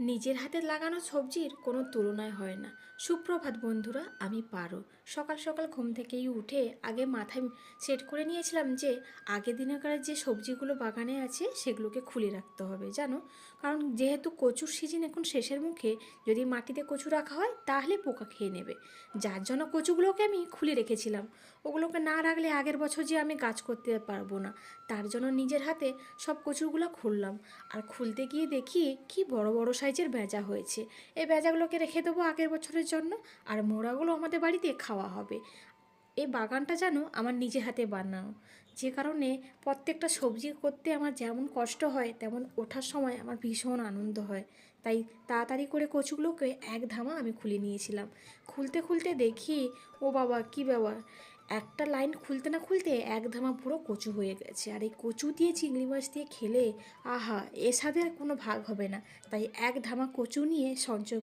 নিজের হাতে লাগানো সবজির কোনো তুলনায় হয় না। সুপ্রভাত বন্ধুরা, আমি পারো। সকাল সকাল ঘুম থেকেই উঠে আগে মাথায় সেট করে নিয়েছিলাম যে আগের দিনকার যে সবজিগুলো বাগানে আছে সেগুলোকে খুলে রাখতে হবে, জানো। কারণ যেহেতু কচুর সিজন এখন শেষের মুখে, যদি মাটিতে কচু রাখা হয় তাহলে পোকা খেয়ে নেবে। যার জন্য কচুগুলোকে আমি খুলে রেখেছিলাম। ওগুলোকে না রাখলে আগের বছর যে আমি গাছ করতে পারবো না, তার জন্য নিজের হাতে সব কচুগুলো খুললাম। আর খুলতে গিয়ে দেখি কি বড় বড় সাইজের বেজা হয়েছে। এই বেজাগুলোকে রেখে দেবো আগের বছরের জন্য, আর মোড়াগুলো আমাদের বাড়িতে খাওয়া হবে। এই বাগানটা যেন আমার নিজের হাতে বানানো, যে কারণে প্রত্যেকটা সবজি করতে আমার যেমন কষ্ট হয় তেমন ওঠার সময় আমার ভীষণ আনন্দ হয়। তাই তাড়াতাড়ি করে কচুগুলোকে এক ধামা আমি খুলে নিয়েছিলাম। খুলতে খুলতে দেখি, ও বাবা কী ব্যাপার, একটা লাইন খুলতে না খুলতে এক ধামা পুরো কচু হয়ে গেছে। আর এই কচু দিয়ে চিংড়ি মাছ দিয়ে খেলে আহা, এর সাথে আর কোনো ভাগ হবে না। তাই এক ধামা কচু নিয়ে সঞ্চয়